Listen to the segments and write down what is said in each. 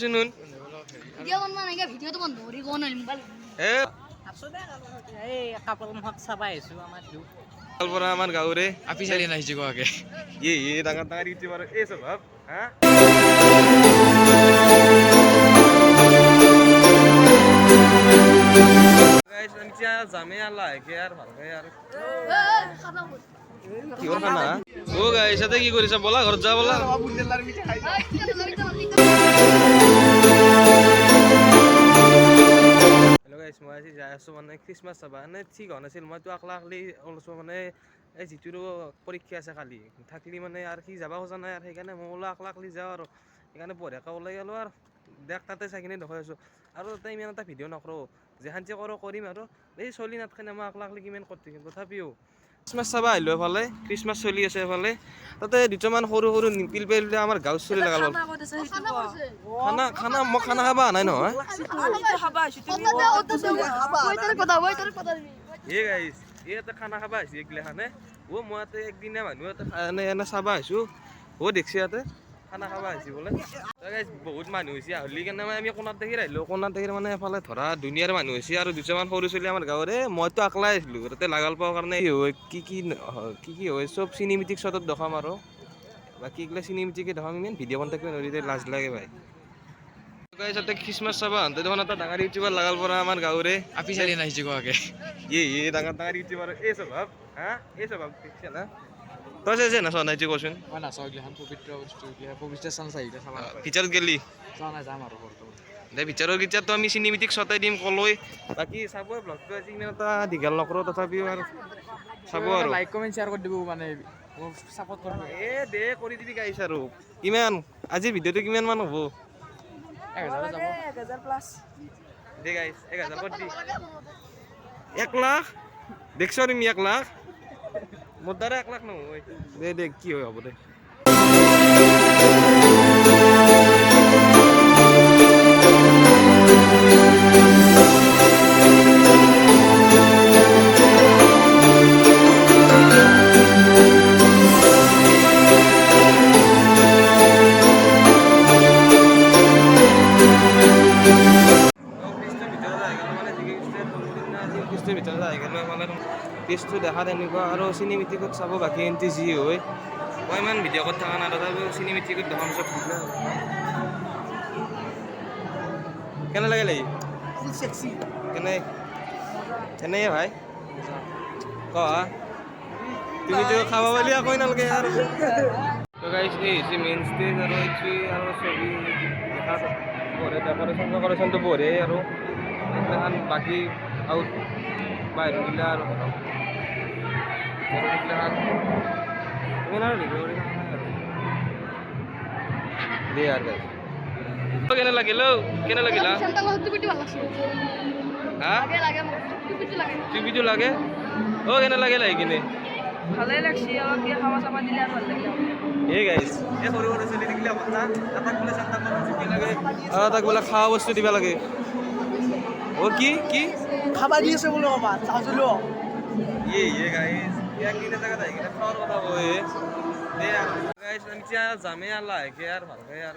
শুনুন ভিডিও বনবা নাইকে ভিডিওটো বন্ধ কৰি কোন মোবাইল এ আছো দে এই কাপল মহক চাবা আহিছো আমাৰ দিও পৰা আমাৰ গাঁৱৰে আপিচালি নাহিছে কোৱাকে ডাঙৰ ডাঙৰ ইউটিউবাৰ এই স্বভাৱ হা গাইস আমি জামে আল্লাহ কে আর ভালকে আর কি ওর খানা ও গাইস সাথে কি করিস বলা ঘর যা বলা হ্যালো গাইস মই আজি যাই আছো মানে ক্ৰিসমাস চাবা মানে ঠিক হনাছিল মইতো আকলা আকলি অলছো মানে এই যিটো পৰীক্ষা আছে কালি থাকলি মানে আৰ কি যাবা খোজা নাই আৰ সেইকাৰণে মই ওলা আকলা আকলি যাওঁ আৰু সেইকাৰণে পঢ়াকা ওলাই গেলো আৰু দেখ তাতে চাইকিনে দেখাই আছো আৰু তাতে ইমান এটা ভিডিঅ' নকৰো যেহান যে কৰিম আৰু এই চলি নাথাকে মই আকলা আকলি কিমান কৰি থাকিম তথাপিও ক্ৰিসমাস চাবা আহিলো এফালে ক্ৰিসমাস চলি আছে এফালে তাতে দুটামান সৰু সৰু নিপিল পেলে আমাৰ গাঁও চলি লগাল খানা খানা মই খানা খাবা নাই নহয় এই গাইছ ইয়াতে খানা খাবা আহিছে এইগিলাখানে ও মই ইয়াতে একদিনীয়া মানুহ এনে চাবা আহিছো ও দেখছি ইয়াতে খানা খাবা আহিছে বোলে গাইছ বহুত মানুহ হৈছে হলি কাৰণে আমি কোণাত দেখি আহিলো কোণাত দেখি মানে এফালে ধৰা দুনিয়াৰ মানুহ হৈছে আৰু দুটামান সৰু চলি আমাৰ গাঁৱৰে মইতো আকলাই আহিছিলো তাতে লাগাল পাওঁ কাৰণে কি হয় চব চিনেমেটিক শ্বটত দেখাম আৰু বাকী এইগিলা চিনেমেটিকে দেখাম ইমান ভিডিঅ' বনাই থাকিব নোৱাৰি লাজ লাগে ভাই গাইছ তাতে খ্ৰীষ্টমাছ চাবা আনতে দেখোন এটা ডাঙৰ ইউটিউবাৰ লাগাল পৰা আমাৰ গাঁৱৰে আপিচালি নাহিছে কোৱাকে ডাঙৰ ডাঙৰ ইউটিউবাৰ এই স্বভাৱ হা এই স্বভাৱ দেখিছা না তই চাইছে না চোৱা নাই কৈছোন মই নাচাওঁ এইগিলাখন পবিত্ৰ বস্তু পবিত্ৰ চান্স আহিলে চাবা ফিচাৰত গেলি চোৱা নাই যাম আৰু বৰ্তমান দে ফিচাৰৰ গীতটো আমি চিনেমেটিক শ্বটাই দিম কলৈ বাকী চাব ব্লগটো আজি ইমান এটা দীঘল নকৰোঁ তথাপিও আৰু চাব আৰু লাইক কমেণ্ট শ্বেয়াৰ কৰি দিব মানে মোক ছাপৰ্ট কৰিব এ দে কৰি দিবি গাইছ আৰু কিমান আজি ভিডিঅ'টো কিমান মান হ'ব 1000 যাব 1000 প্লাস দে গাইছ 1000 কৰি দি 1 লাখ দেখছ তুমি 1 লাখ মোৰ দ্বাৰা 1 লাখ নহয় দে কি হয় হ'ব দে পিছটো দেখাত এনেকুৱা আৰু চিনেমেটিকত চাব বাকী এণ্টি যি হয় মই ইমান ভিডিঅ' কৰি থকা নাই তথাপিও চিনেমেটিকত দেখাম চব কেনে লাগে লাগি ফুল সেক্সি কেনে ভাই ক তুমিতো খাবা বুলি আকৌ নালাগে আৰু তো গাইছ এই হৈছে মেইন ষ্টেজ আৰু এইটো আৰু ছবি দেখাত বঢ়িয়া ডেক'ৰেশ্যনটো বঢ়িয়াই আৰু এইগিলাখান বাকী আউট বাহিৰৰ গিলা আৰু ধৰক এইগিলাখান ইমান আৰু ভিডিঅ' কৰি থকা নাই আৰু দে আৰু গাইছ কেনে লাগিল কেনে লাগিলা হা টিভিটো লাগে কেনে লাগিল আহি কিনে ভালে লাগছে অলপ কি খাওয়া চাবা দিলে আর ভালো লাগলো এই গাইছ এই সৰু সৰু চলি থাকিলে কথা তাক বোলে চান্তা পাব চুকি লাগে আৰু তাক বোলে খাওয়া বস্তু দিবা লাগে কি খাবার দিয়েছে বলে বাবা চাজুলো এই গাইছ একদিনে জায়গা তাই কিনে খাওয়ার কথা কই দে গাইছ আমি জামে আল্লাহ কে আর ভালকে আর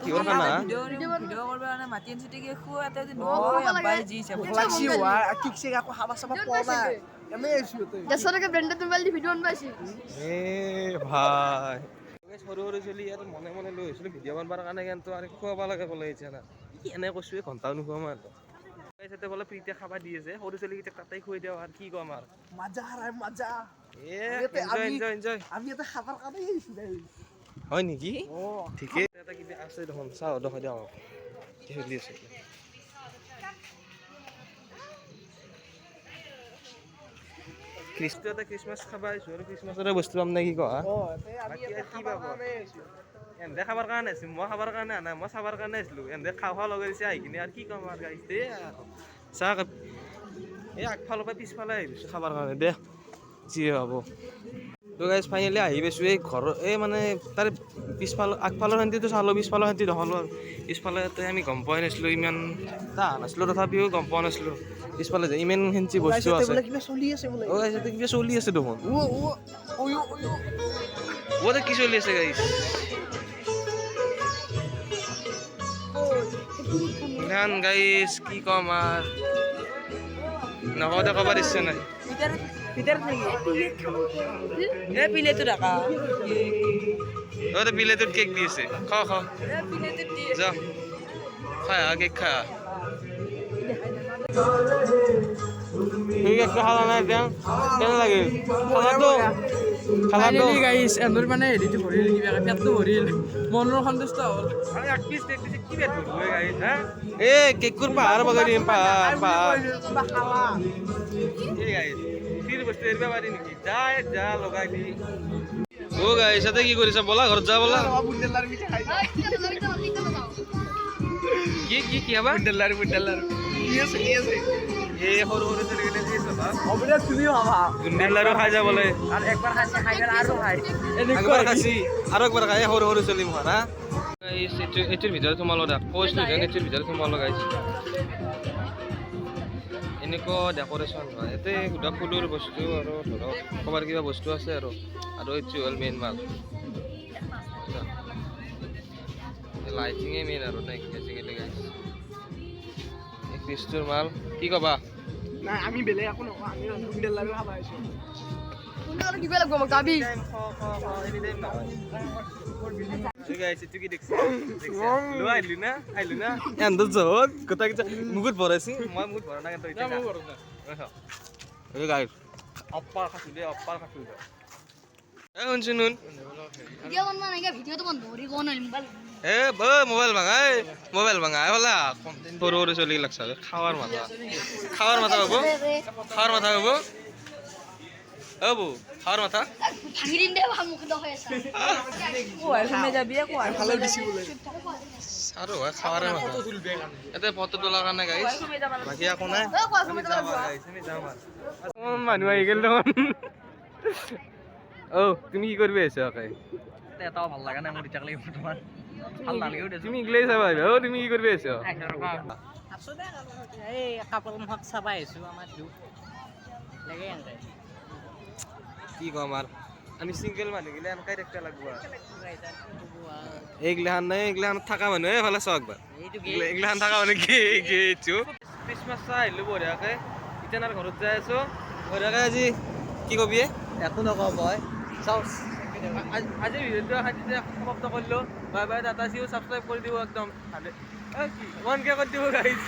কি ওর খানা ভিডিও করবে না মাটিন সিটি কে খুয়াতে দিন ওই আব্বাই জি সে লাগছি ওয়া কিকসে আকো হাবা সাবা পড়া এমে এসিও তো 100 টাকা ব্র্যান্ডের মোবাইল দি ভিডিও বানাইছি এ ভাই গাইছ সৰু সৰু চলি ইয়াত মনে মনে লৈ আহিছিলো ভিডিঅ' বনাবৰ কাৰণে কিন্তু আৰু খুৱাব লাগে ক'লে এতিয়া না এনে কৈছো ঘণ্টাও নোখোৱা মই গাইছ এতিয়া বোলে প্ৰীতিয়ে খাবা দি আছে সৰু চলিকেইটাক তাতেই খুৱাই দিওঁ আৰু কি ক'ম আৰু মজা হারায় মজা এনজয় আমি এটা খাবার কাটাই আইছি হয় নেকি ঠিকেই এটা কিবা আছে দেখোন চাওঁ দেখাই দিওঁ কি চলি আছে ক্ৰিছমাছ খাব আহিছোঁ আৰু ক্ৰিছমাছৰে বস্তু পাম নে কি কোৱা কি পাব এনে খাবৰ কাৰণে আহিছোঁ মই খাবৰ কাৰণে আনা মই চাবৰ কাৰণে আহিছিলোঁ এনে খাওঁ লগাই দিছে আহি কিনে আৰু কি ক'ম আৰু গাইছ দে চাহ এই আগফালৰ পৰা পিছফালে আহিছোঁ খাবৰ কাৰণে দে যি হ'ব তো গাইছ ফাইনেলি আহি পাইছোঁ এই ঘৰৰ এই মানে তাৰে আগফালৰ শান্তিটো চালোঁ পিছফালৰ শান্তি দেখালোঁ আৰু পিছফালে আমি গম পোৱাই নাছিলোঁ ইমান এটা নাছিলোঁ তথাপিও গম পোৱা নাছিলোঁ পিছফালে যে ইমান হেঞ্চি বস্তু আছে কিবা চলি আছে বলে কিবা চলি আছে দেখোন কি চলি আছে গাইছ ধান গাইছ কি কম আর নকওঁতে ক'ব ইচ্ছা নাই ভিতৰত নেকি এ পিলেটো ৰাখা তহঁতে প্লেটত কেক দিছে খ খ যা খাই কেক খা ঠিক আছে খালা নাই এতিয়া কেনে লাগিল খালাটো খালাটো গাইছ এন্দৰ মানে হেৰিটো ভৰিল কিবা পেটটো ভৰিল মনৰ সন্তুষ্ট হ'ল এ কেকুৰ পাহাৰ বগাই দিম পাহাৰ পাহাৰ বস্তু এৰিব পাৰি নেকি যা লগাই দি অ গাইছ তাতে কি কৰিছা বলা ঘৰত যা বলা কি হবা এই সৰু সৰু ছোৱালীকেইটা যি আছে বুন্দিয়াৰ লাৰু খাই যাবলৈ একবাৰ খাইছি আৰু একবাৰ খাই সৰু সৰু ছোৱালী মুখত হা এইটোৰ ভিতৰত সোমালো দা কৈছিলো যেন এইটোৰ ভিতৰত সোমালো গাইছ এনেকুৱা ডেক'ৰেশ্যন হয় ইয়াতে সুধা ফুলৰ বস্তু আৰু ধৰক ক'ৰবাৰ কিবা বস্তু আছে আৰু এইটো হ'ল মেইন মাল লাইটিঙে মেইন আৰু নাই বেছিকেলি গাইছ এই ক্ৰিষ্টৰ মাল কি ক'বা নাই আমি বেলেগ একো নকওঁ আমি বুন্দিয়াৰ লাৰু খাব আহিছোঁ কিবা লাগব মোক যাবি মুখত ভৰাইছি মই মুখত ভৰা নাই অপ্পাৰ খাইছো দে অপ্পাৰ খাইছো শুনছো নুন ভিডিঅ' বনোৱা নাই ভিডিঅ'টো বন্ধ কৰি কোৱা নাই মোবাইল মোবাইল ভাঙা হলা সৰু সৰু চলি লাগছে খাৱাৰ মাথা হ'ব বৌ খাৱাৰ মাথা ভাঙি দিন দে মুখ দখাই আছে কোৱাৰ সোমাই যাবি কোৱাৰ ভালে দিছি বোলে আৰু খাৱাৰে মাথা ইয়াতে ফটো তোলাৰ কাৰণে গাইছ বাকী একো নাই মানুহ আহি গ'ল দেখোন তুমি কি কৰিবি আহিছা এটাও ভাল লগা নাই মোৰ এতিয়ালৈকে বৰ্তমান ভাল নালাগেও দেচোন তুমি ইগলাই চাবা তুমি কি কৰিবি আহিছা আছো দে এই কাপোৰ মুখ চাবা আহিছোঁ আমাৰ দুখ লাগে এনকে কি কম আৰু আমি চিংগল মানুহ গিলা এনেকাই দেখতে লাগব এইগিলাখান নাই এইগিলাখান থকা মানুহ এফালে চাওক বা এইগিলাখান থকা মানুহ গেইছো ক্ৰিছমাছ চাই আহিলোঁ বঢ়িয়াকৈ এতিয়া আৰু ঘৰত যাই আছো বঢ়িয়াকৈ আজি কি কবি একো নকওঁ মই চাওঁ আজিৰ ভিডিঅ'টো সমাপ্ত কৰিলোঁ বাই বাই টাটা চিও ছাবস্ক্ৰাইব কৰি দিব একদম 1K কৰি দিব গাইজ